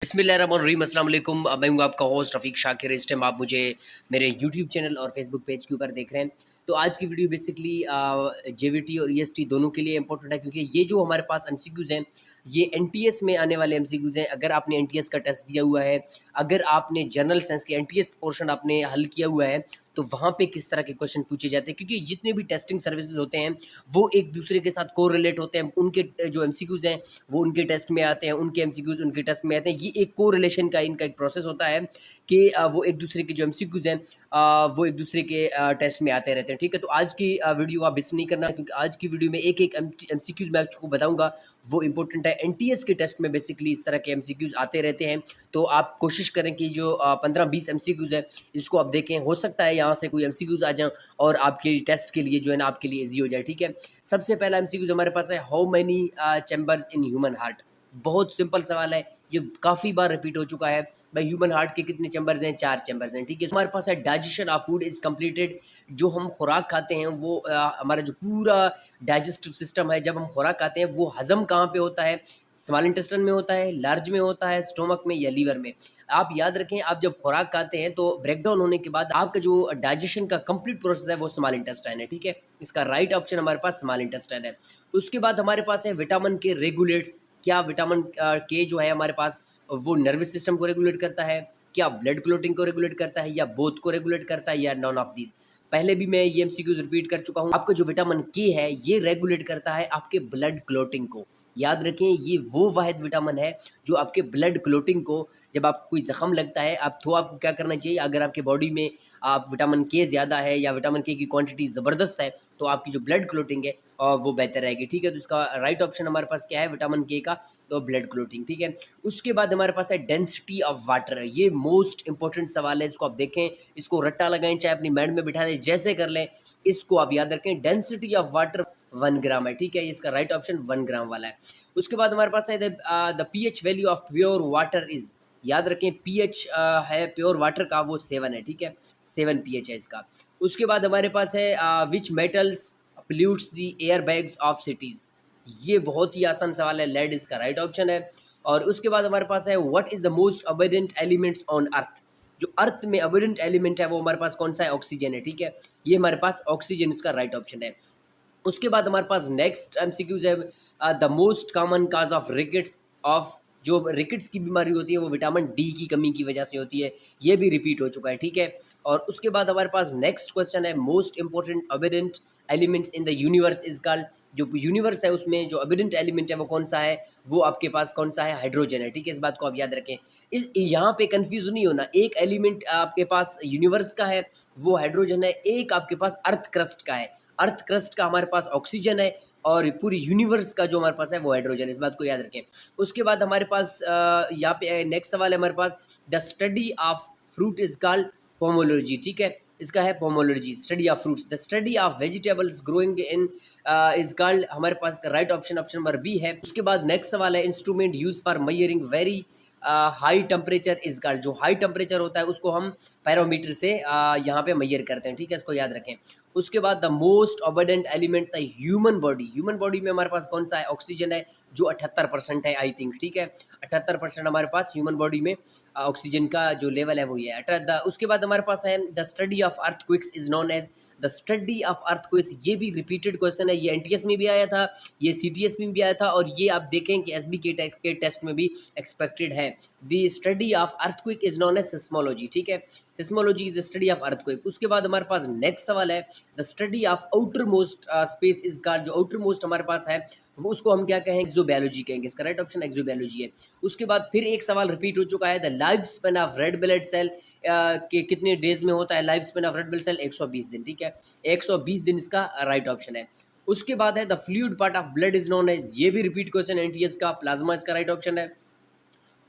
बिस्मिल्लाहिर्रहमानिर्रहीम, अस्सलाम वालेकुम। मैं हूँ आपका होस्ट रफ़ीक शाकिर। इस टाइम आप मुझे मेरे यूट्यूब चैनल और फेसबुक पेज के ऊपर देख रहे हैं। तो आज की वीडियो बेसिकली जेवीटी और ईएसटी दोनों के लिए इंपॉर्टेंट है, क्योंकि ये जो हमारे पास एमसीक्यूज़ हैं, ये एनटीएस में आने वाले एमसीक्यूज़ हैं। अगर आपने एनटीएस का टेस्ट दिया हुआ है, अगर आपने जनरल साइंस के एनटीएस पोर्शन आपने हल किया हुआ है, तो वहाँ पे किस तरह के क्वेश्चन पूछे जाते हैं, क्योंकि जितने भी टेस्टिंग सर्विसेज होते हैं वो एक दूसरे के साथ कोरिलेट होते हैं। उनके जो एमसीक्यूज़ हैं वो उनके टेस्ट में आते हैं, उनके एमसीक्यूज़ उनके टेस्ट में आते हैं। ये एक कोरिलेशन का इनका एक प्रोसेस होता है कि वो एक दूसरे के जो एमसीक्यूज़ हैं वो एक दूसरे के टेस्ट में आते रहते हैं। ठीक है, तो आज की वीडियो आप मिस नहीं करना, क्योंकि आज की वीडियो में एक एक एमसीक्यूज़ मैं आपको बताऊंगा, वो इंपॉर्टेंट है। एनटीएस के टेस्ट में बेसिकली इस तरह के एमसीक्यूज़ आते रहते हैं। तो आप कोशिश करें कि जो 15-20 एमसीक्यूज़ है इसको आप देखें। हो सकता है यहाँ से कोई एमसीक्यूज़ आ जाए और आपके टेस्ट के लिए जो है ना, आपके लिए ईजी हो जाए। ठीक है, सबसे पहला एमसीक्यूज़ हमारे पास है, how many chambers in human heart. बहुत सिंपल सवाल है, ये काफ़ी बार रिपीट हो चुका है। भाई, ह्यूमन हार्ट के कितने चैम्बर्स हैं? 4 चैम्बर्स हैं। ठीक है, हमारे पास है, digestion of food is completed. जो हम खुराक खाते हैं वो हमारा जो पूरा डाइजेस्टिव सिस्टम है, जब हम खुराक खाते हैं वो हज़म कहाँ पे होता है? स्मॉल इंटेस्टाइन में होता है, लार्ज में होता है, स्टोमक में या लीवर में। आप याद रखें, आप जब खुराक खाते हैं तो ब्रेकडाउन होने के बाद आपका जो डाइजेशन का कंप्लीट प्रोसेस है वो स्मॉल इंटेस्टाइन है। ठीक है, इसका राइट ऑप्शन हमारे पास स्मॉल इंटेस्टाइन है। उसके बाद हमारे पास है, विटामिन के रेगुलेट्स। क्या विटामिन के जो है हमारे पास, वो नर्वस सिस्टम को रेगुलेट करता है? क्या ब्लड क्लोटिंग को रेगुलेट करता है, या बोथ को रेगुलेट करता है, या नॉन ऑफ दीज? पहले भी मैं ये एमसीक्यूज रिपीट कर चुका हूँ। आपका जो विटामिन के है ये रेगुलेट करता है आपके ब्लड क्लोटिंग को। याद रखें, ये वो वाहिद विटामिन है जो आपके ब्लड क्लोटिंग को, जब आपको कोई ज़ख़म लगता है आप, तो आपको क्या करना चाहिए, अगर आपके बॉडी में आप विटामिन के ज़्यादा है या विटामिन के की क्वांटिटी ज़बरदस्त है, तो आपकी जो ब्लड क्लोटिंग है वो बेहतर रहेगी। ठीक है, तो इसका राइट ऑप्शन हमारे पास क्या है, विटामिन के का, तो ब्लड क्लोटिंग। ठीक है, उसके बाद हमारे पास है, डेंसिटी ऑफ वाटर। ये मोस्ट इंपॉर्टेंट सवाल है, इसको आप देखें, इसको रट्टा लगाएं, चाहे अपनी माइंड में बिठा दें, जैसे कर लें, इसको आप याद रखें। डेंसिटी ऑफ वाटर 1 ग्राम है। ठीक है, इसका राइट ऑप्शन 1 ग्राम वाला है। उसके बाद हमारे पास है, the pH value of pure water is. याद रखें, पीएच है प्योर वाटर का, वो 7 है। ठीक है, 7 पीएच है इसका। उसके बाद हमारे पास है, which metals pollutes the air bags of cities. ये बहुत ही आसान सवाल है, लेड इसका राइट ऑप्शन है। और उसके बाद हमारे पास है, what is the most abundant elements on earth. जो अर्थ में अबंडेंट एलिमेंट है वो हमारे पास कौन सा है? ऑक्सीजन है। ठीक है, ये हमारे पास ऑक्सीजन इसका राइट ऑप्शन है। उसके बाद हमारे पास नेक्स्ट एमसीक्यूज है, the most common cause of rickets of. जो रिकेट्स की बीमारी होती है वो विटामिन डी की कमी की वजह से होती है। ये भी रिपीट हो चुका है। ठीक है, और उसके बाद हमारे पास नेक्स्ट क्वेश्चन है, most important abundant elements in the universe is called. जो यूनिवर्स है उसमें जो अबेडेंट एलिमेंट है वो कौन सा है? वो आपके पास कौन सा है? हाइड्रोजन है। ठीक है, इस बात को आप याद रखें। इस यहाँ पे कंफ्यूज नहीं होना, एक एलिमेंट आपके पास यूनिवर्स का है वो हाइड्रोजन है, एक आपके पास अर्थ क्रस्ट का है। अर्थ क्रस्ट का हमारे पास ऑक्सीजन है, और पूरी यूनिवर्स का जो हमारे पास है वो हाइड्रोजन। इस बात को याद रखें। उसके बाद हमारे पास यहाँ पे नेक्स्ट सवाल है हमारे पास, the study of fruit is called pomology. ठीक है, इसका है pomology, study of fruits. The study of vegetables growing in is called, हमारे पास का right option option number B है। उसके बाद नेक्स्ट सवाल है, instrument use for measuring very high temperature is called. जो हाई टेम्परेचर होता है उसको हम पैरोमीटर से यहाँ पे मेजर करते हैं। ठीक है, इसको याद रखें। उसके बाद the most abundant element the human body. Human body में हमारे पास कौन सा है? ऑक्सीजन है, जो 78% है आई थिंक। ठीक है, 78% हमारे पास ह्यूमन बॉडी में ऑक्सीजन का जो लेवल है वो ये है। उसके बाद हमारे पास है, the study of earthquakes is known as. The study of earthquakes, ये भी रिपीटेड क्वेश्चन है, ये एनटीएस में भी आया था, ये सीटीएस में भी आया था, और ये आप देखें कि एसबी के टेस्ट में भी एक्सपेक्टेड है। The study of earthquake is known as seismology. ठीक है, seismology is the study of earthquake. उसके बाद हमारे पास नेक्स्ट सवाल है, the study of outer most space is called. जो आउटर मोस्ट हमारे पास है वो उसको हम क्या कहें? एक्सोबायोलॉजी कहेंगे। इसका राइट ऑप्शन एक्सोबायोलॉजी है। उसके बाद फिर एक सवाल रिपीट हो चुका है, the life span of red blood cell के कितने डेज में होता है? Life span of red blood cell 120 दिन। ठीक है, 120 दिन इसका राइट ऑप्शन है। उसके बाद है, the fluid part of blood is known as. ये भी रिपीट क्वेश्चन एनटीएस का, प्लाज्मा इसका राइट ऑप्शन है।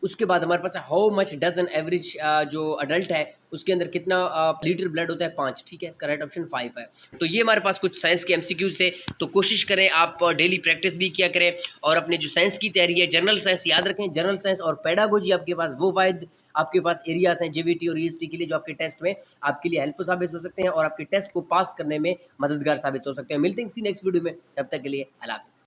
उसके बाद हमारे पास है, how much does an average, जो अडल्ट है उसके अंदर कितना लीटर ब्लड होता है? 5। ठीक है, इसका राइट ऑप्शन 5 है। तो ये हमारे पास कुछ साइंस के एमसीक्यूज थे। तो कोशिश करें आप डेली प्रैक्टिस भी किया करें, और अपने जो साइंस की तैयारी है, जनरल साइंस याद रखें, जनरल साइंस और पेडागोजी आपके पास वो वाहिद आपके पास एरियाज हैं जेवीटी और ईएसटी के लिए, जो आपके टेस्ट में आपके लिए हेल्पफुल साबित हो सकते हैं और आपके टेस्ट को पास करने में मददगार साबित हो सकते हैं। मिलते हैं किसी नेक्स्ट वीडियो में, तब तक के लिए अल्लाह हाफिज़।